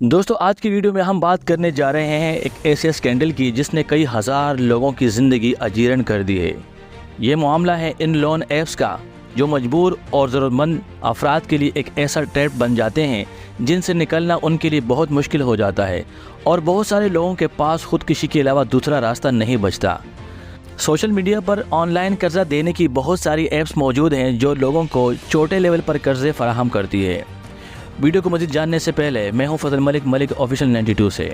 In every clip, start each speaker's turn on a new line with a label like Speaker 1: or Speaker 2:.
Speaker 1: دوستو آج کی ویڈیو میں ہم بات کرنے جا رہے ہیں ایک ایسے اسکینڈل کی جس نے کئی ہزار لوگوں کی زندگی اجیرن کر دی ہے۔ یہ معاملہ ہے ان لون ایپس کا جو مجبور اور ضرورت مند افراد کے لیے ایک ایسا ٹریپ بن جاتے ہیں جن سے نکلنا ان کے لیے بہت مشکل ہو جاتا ہے اور بہت سارے لوگوں کے پاس خودکشی کے علاوہ دوسرا راستہ نہیں بچتا۔ Social media per on line قرضہ دینے کی بہت ساری ایپس موجود ہیں جو لوگوں کو چھوٹے لیول پر قرضے فراہم کرتی ہے۔ ویڈیو کو مزید جاننے سے پہلے میں ہوں فضل ملک آفیشل 92 سے۔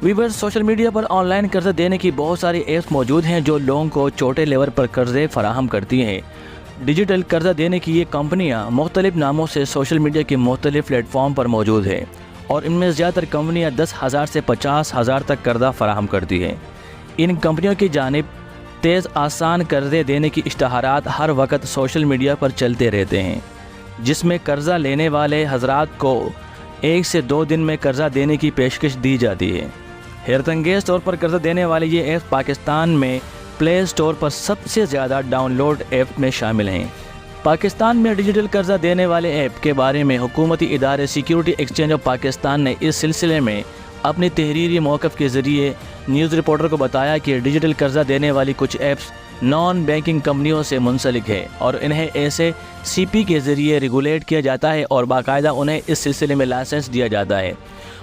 Speaker 1: Viewers, social media per on line قرضہ دینے کی بہت ساری ایپس موجود ہیں جو لوگوں کو چھوٹے لیول پر قرضے فراہم کرتی ہیں۔ ڈیجیٹل قرضہ دینے کی یہ کمپنیاں مختلف ناموں سے سوشل میڈیا کے مختلف پلیٹ فارم پر موجود ہیں اور ان میں زیادہ تر کمپنیاں 10,000 سے 50,000 تک قرضہ فراہم کرتی ہیں۔ ان کمپنیوں کی جانب تیز آسان قرضے دینے کی اشتہارات ہر وقت سوشل میڈیا پر چلتے رہتے ہیں، جس میں قرضہ لینے والے حضرات کو 1 سے 2 دن میں قرضہ دینے کی پیشکش دی جاتی ہے۔ حیرت انگیز طور پر قرضہ دینے والی یہ ایپ پاکستان میں پلے اسٹور پر سب سے زیادہ ڈاؤن لوڈ ایپ میں شامل ہیں۔ پاکستان میں ڈیجیٹل قرضہ دینے والے ایپ کے بارے میں حکومتی ادارے سیکیورٹی ایکسچینج آف پاکستان نے اس سلسلے میں اپنی تحریری موقف کے ذریعے نیوز رپورٹر کو بتایا کہ ڈیجیٹل قرضہ دینے والی کچھ ایپس نان بینکنگ کمپنیوں سے منسلک ہے اور انہیں ایسے سی پی کے ذریعے ریگولیٹ کیا جاتا ہے اور باقاعدہ انہیں اس سلسلے میں لائسنس دیا جاتا ہے،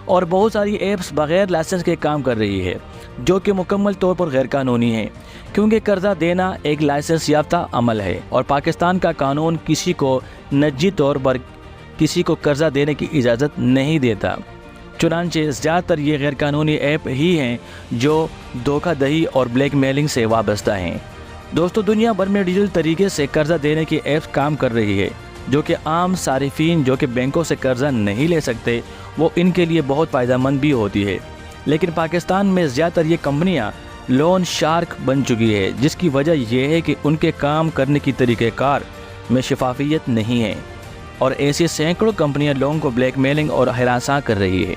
Speaker 1: اور بہت ساری ایپس بغیر لائسنس کے کام کر رہی ہے جو کہ مکمل طور پر غیر قانونی ہے، کیونکہ قرضہ دینا ایک لائسنس یافتہ عمل ہے اور پاکستان کا قانون کسی کو نجی طور پر کسی کو قرضہ دینے کی اجازت نہیں دیتا۔ چنانچہ زیادہ تر یہ غیر قانونی ایپ ہی ہیں جو دھوکہ دہی اور بلیک میلنگ سے وابستہ ہیں۔ دوستو، دنیا بھر میں ڈیجیٹل طریقے سے قرضہ دینے کی ایپس کام کر رہی ہے جو کہ عام صارفین جو کہ بینکوں سے قرضہ نہیں لے سکتے وہ ان کے لیے بہت فائدہ مند بھی ہوتی ہے، لیکن پاکستان میں زیادہ تر یہ کمپنیاں لون شارک بن چکی ہے، جس کی وجہ یہ ہے کہ ان کے کام کرنے کی طریقہ کار میں شفافیت نہیں ہے اور ایسی سینکڑوں کمپنیاں لوگوں کو بلیک میلنگ اور ہراساں کر رہی ہے۔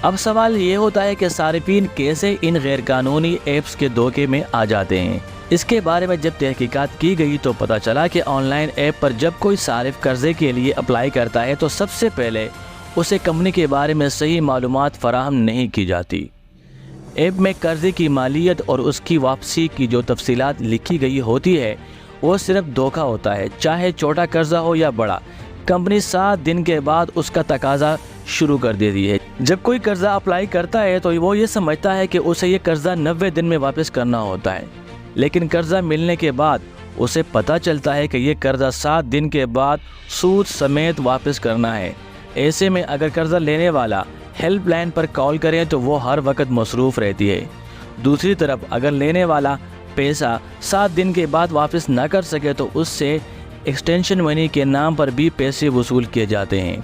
Speaker 1: اب سوال یہ ہوتا ہے کہ صارفین کیسے ان غیر قانونی ایپس کے دھوکے میں آ جاتے ہیں۔ اس کے بارے میں جب تحقیقات کی گئی تو پتہ چلا کہ آن لائن ایپ پر جب کوئی صارف قرضے کے لیے اپلائی کرتا ہے تو سب سے پہلے اسے کمپنی کے بارے میں صحیح معلومات فراہم نہیں کی جاتی۔ ایپ میں قرضے کی مالیت اور اس کی واپسی کی جو تفصیلات لکھی گئی ہوتی ہے وہ صرف دھوکہ ہوتا ہے، چاہے چھوٹا قرضہ ہو یا بڑا۔ کمپنی 7 دن کے بعد اس کا تقاضا شروع کر دیتی ہے۔ جب کوئی قرضہ اپلائی کرتا ہے تو وہ یہ سمجھتا ہے کہ اسے یہ قرضہ 90 دن میں واپس کرنا ہوتا ہے، لیکن قرضہ ملنے کے بعد اسے پتہ چلتا ہے کہ یہ قرضہ 7 دن کے بعد سود سمیت واپس کرنا ہے۔ ایسے میں اگر قرضہ لینے والا ہیلپ لائن پر کال کرے تو وہ ہر وقت مصروف رہتی ہے۔ دوسری طرف اگر لینے والا پیسہ 7 دن کے بعد واپس نہ کر سکے تو اس سے ایکسٹینشن منی کے نام پر بھی پیسے وصول کیے جاتے ہیں،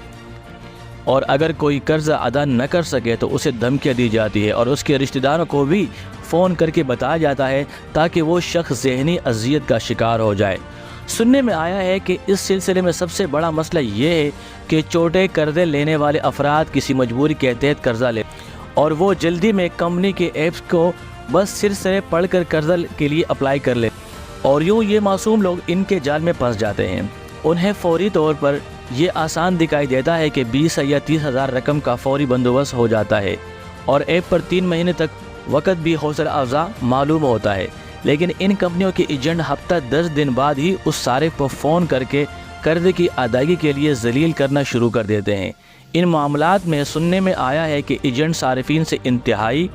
Speaker 1: اور اگر کوئی قرضہ ادا نہ کر سکے تو اسے دھمکیاں دی جاتی ہے اور اس کے رشتہ داروں کو بھی فون کر کے بتایا جاتا ہے تاکہ وہ شخص ذہنی اذیت کا شکار ہو جائے۔ سننے میں آیا ہے کہ اس سلسلے میں سب سے بڑا مسئلہ یہ ہے کہ چھوٹے قرضے لینے والے افراد کسی مجبوری کے تحت قرضہ لے اور وہ جلدی میں کمپنی کے ایپس کو بس سرسرے پڑھ کر قرضہ کے لیے اپلائی کر لے، اور یوں یہ معصوم لوگ ان کے جال میں پھنس جاتے ہیں۔ انہیں فوری طور پر یہ آسان دکھائی دیتا ہے کہ 20 یا 30,000 رقم کا فوری بندوبست ہو جاتا ہے اور ایپ پر 3 مہینے تک وقت بھی حوصلہ افزا معلوم ہوتا ہے، لیکن ان کمپنیوں کے ایجنٹ ہفتہ 10 دن بعد ہی اس صارف کو فون کر کے قرضے کی ادائیگی کے لیے ذلیل کرنا شروع کر دیتے ہیں۔ ان معاملات میں سننے میں آیا ہے کہ ایجنٹ صارفین سے انتہائی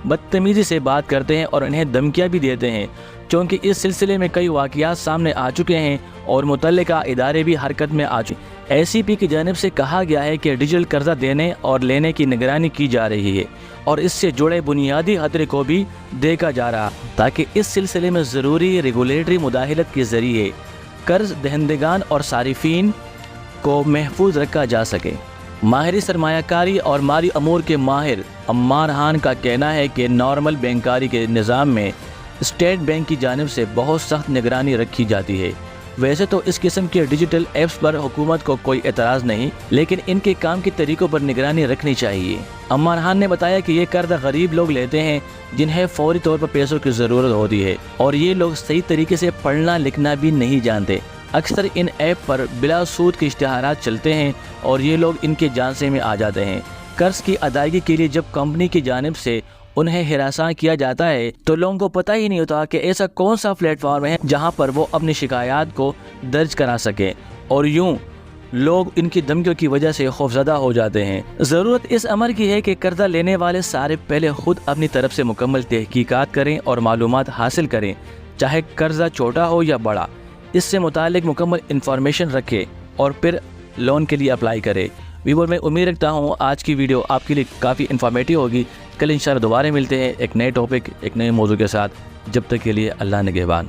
Speaker 1: بدتمیزی سے بات کرتے ہیں اور انہیں دھمکیاں بھی دیتے ہیں، چونکہ اس سلسلے میں کئی واقعات سامنے آ چکے ہیں اور متعلقہ ادارے بھی حرکت میں آ چکے ہیں۔ ایس سی پی کی جانب سے کہا گیا ہے کہ ڈیجیٹل قرضہ دینے اور لینے کی نگرانی کی جا رہی ہے اور اس سے جڑے بنیادی خطرے کو بھی دیکھا جا رہا تاکہ اس سلسلے میں ضروری ریگولیٹری مداخلت کے ذریعے قرض دہندگان اور صارفین کو محفوظ رکھا جا سکے۔ ماہر سرمایہ کاری اور مالی امور کے ماہر عمار خان کا کہنا ہے کہ نارمل بینکاری کے نظام میں اسٹیٹ بینک کی جانب سے بہت سخت نگرانی رکھی جاتی ہے۔ ویسے تو اس قسم کے ڈیجیٹل ایپس پر حکومت کو کوئی اعتراض نہیں، لیکن ان کے کام کے طریقوں پر نگرانی رکھنی چاہیے۔ عمار خان نے بتایا کہ یہ قرضہ غریب لوگ لیتے ہیں جنہیں فوری طور پر پیسوں کی ضرورت ہوتی ہے اور یہ لوگ صحیح طریقے سے پڑھنا لکھنا بھی نہیں جانتے۔ اکثر ان ایپ پر بلا سود کے اشتہارات چلتے ہیں اور یہ لوگ ان کے جانسے میں آ جاتے ہیں۔ قرض کی ادائیگی کے لیے جب کمپنی کی جانب سے انہیں ہراساں کیا جاتا ہے تو لوگوں کو پتہ ہی نہیں ہوتا کہ ایسا کون سا پلیٹ فارم ہے جہاں پر وہ اپنی شکایات کو درج کرا سکیں، اور یوں لوگ ان کی دھمکیوں کی وجہ سے خوفزدہ ہو جاتے ہیں۔ ضرورت اس امر کی ہے کہ قرضہ لینے والے سارے پہلے خود اپنی طرف سے مکمل تحقیقات کریں اور معلومات حاصل کریں، چاہے قرضہ چھوٹا ہو یا بڑا، اس سے متعلق مکمل انفارمیشن رکھے اور پھر لون کے لیے اپلائی کرے۔ ویور میں امید رکھتا ہوں آج کی ویڈیو آپ کے لیے کافی انفارمیٹیو ہوگی۔ کل انشاءاللہ دوبارہ ملتے ہیں ایک نئے ٹاپک، ایک نئے موضوع کے ساتھ۔ جب تک کے لیے اللہ نگہبان۔